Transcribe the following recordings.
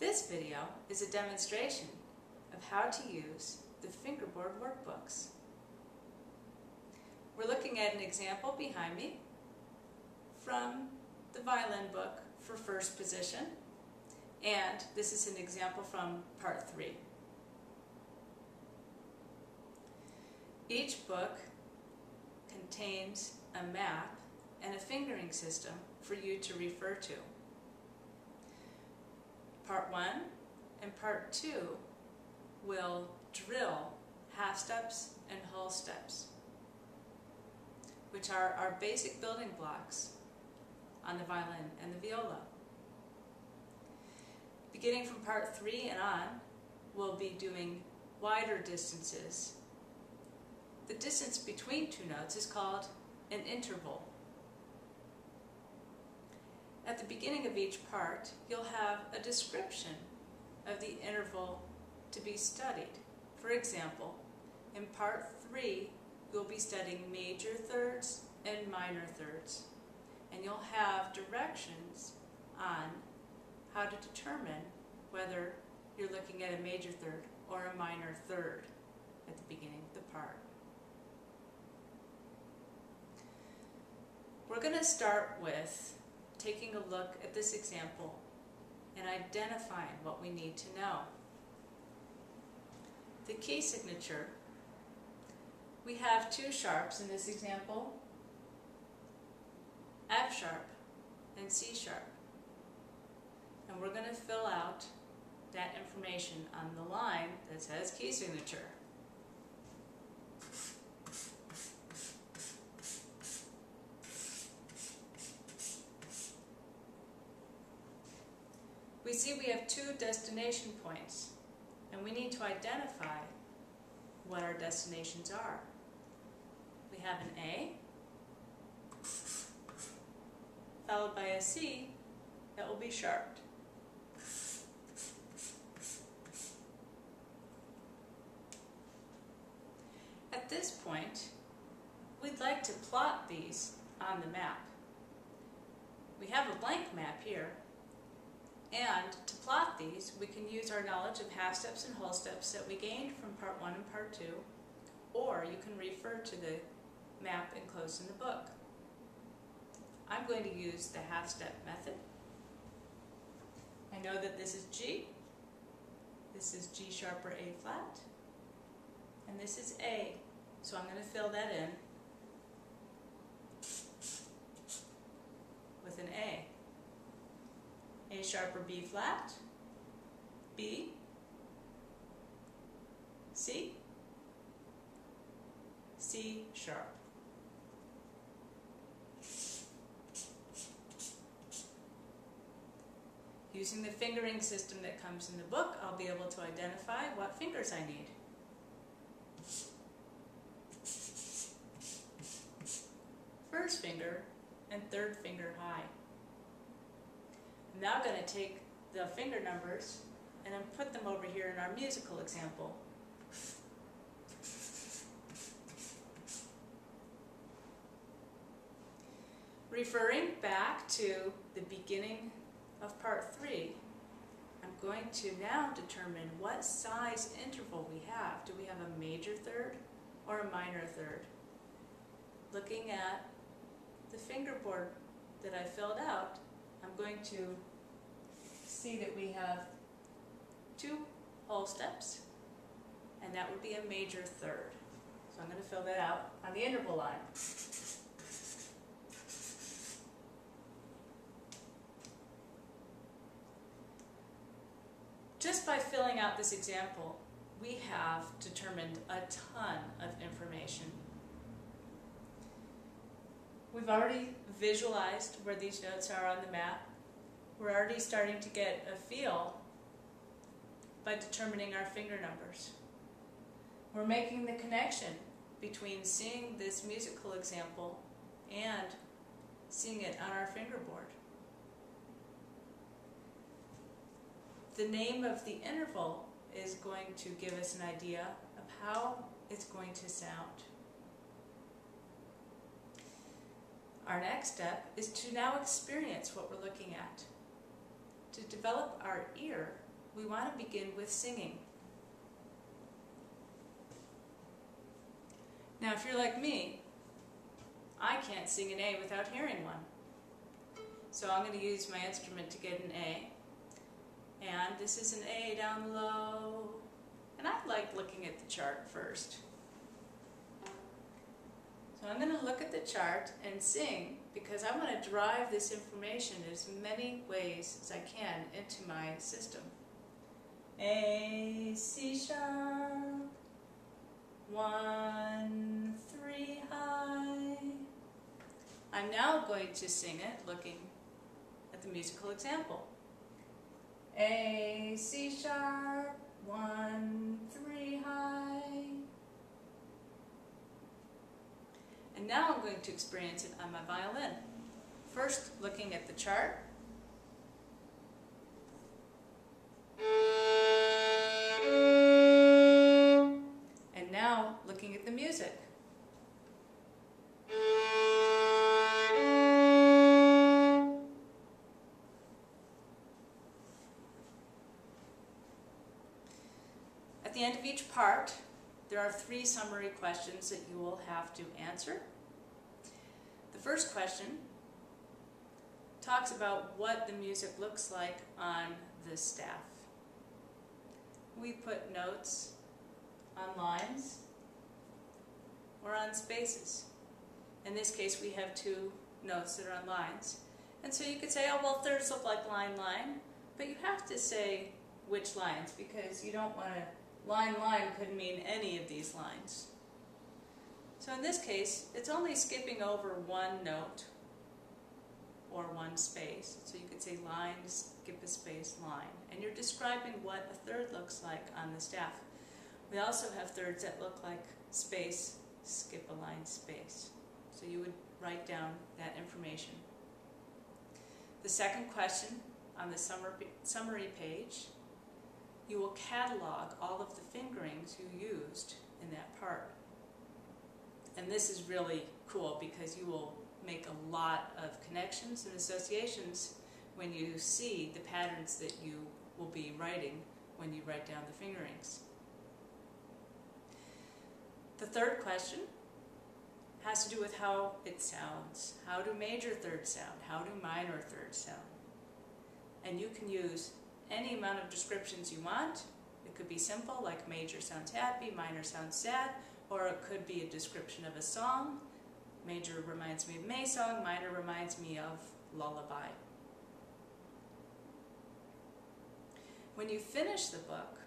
This video is a demonstration of how to use the Fingerboard Workbooks. We're looking at an example behind me from the Violin book for first position, and this is an example from part 3. Each book contains a map and a fingering system for you to refer to. Part 1 and Part 2 will drill half steps and whole steps, which are our basic building blocks on the violin and the viola. Beginning from Part 3 and on, we'll be doing wider distances. The distance between two notes is called an interval. At the beginning of each part, you'll have a description of the interval to be studied. For example, in Part 3, you'll be studying major thirds and minor thirds, and you'll have directions on how to determine whether you're looking at a major third or a minor third at the beginning of the part. We're going to start with taking a look at this example and identifying what we need to know. The key signature, we have two sharps in this example, F sharp and C sharp. And we're going to fill out that information on the line that says key signature. We see we have two destination points, and we need to identify what our destinations are. We have an A, followed by a C that will be sharped. At this point, we'd like to plot these on the map. We have a blank map here, and to plot these, we can use our knowledge of half steps and whole steps that we gained from Part 1 and Part 2, or you can refer to the map enclosed in the book. I'm going to use the half step method. I know that this is G, this is G sharp or A flat, and this is A, so I'm going to fill that in with an A. A sharp or B flat, B, C, C sharp. Using the fingering system that comes in the book, I'll be able to identify what fingers I need. First finger and third finger high. I'm now going to take the finger numbers and then put them over here in our musical example. Referring back to the beginning of Part 3, I'm going to now determine what size interval we have. Do we have a major third or a minor third? Looking at the fingerboard that I filled out, I'm going to see that we have two whole steps, and that would be a major third. So I'm going to fill that out on the interval line. Just by filling out this example, we have determined a ton of information. We've already visualized where these notes are on the map. We're already starting to get a feel by determining our finger numbers. We're making the connection between seeing this musical example and seeing it on our fingerboard. The name of the interval is going to give us an idea of how it's going to sound. Our next step is to now experience what we're looking at. To develop our ear, we want to begin with singing. Now, if you're like me, I can't sing an A without hearing one. So I'm going to use my instrument to get an A. And this is an A down low. And I like looking at the chart first. So I'm going to look at the chart and sing because I want to drive this information in as many ways as I can into my system. A, C sharp, 1, 3 high. I'm now going to sing it looking at the musical example. A, C sharp, 1, 3 high. And now I'm going to experience it on my violin. First, looking at the chart. And now, looking at the music. At the end of each part, there are 3 summary questions that you will have to answer. The first question talks about what the music looks like on the staff. We put notes on lines or on spaces. In this case, we have 2 notes that are on lines. And so you could say, oh, well, thirds look like line, line. But you have to say which lines because you don't want to. Line, line could mean any of these lines. So in this case, it's only skipping over 1 note or 1 space. So you could say line, skip a space, line. And you're describing what a third looks like on the staff. We also have thirds that look like space, skip a line, space. So you would write down that information. The second question on the summary page, you will catalog all of the fingerings you used in that part. And this is really cool because you will make a lot of connections and associations when you see the patterns that you will be writing when you write down the fingerings. The third question has to do with how it sounds. How do major thirds sound? How do minor thirds sound? And you can use any amount of descriptions you want. It could be simple, like major sounds happy, minor sounds sad, or it could be a description of a song. Major reminds me of May song, minor reminds me of lullaby. When you finish the book,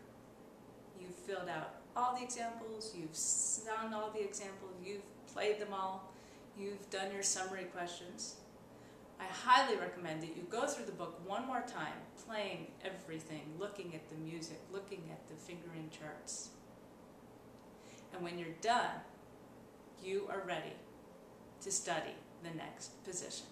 you've filled out all the examples, you've sung all the examples, you've played them all, you've done your summary questions. I highly recommend that you go through the book one more time, playing everything, looking at the music, looking at the fingering charts. And when you're done, you are ready to study the next position.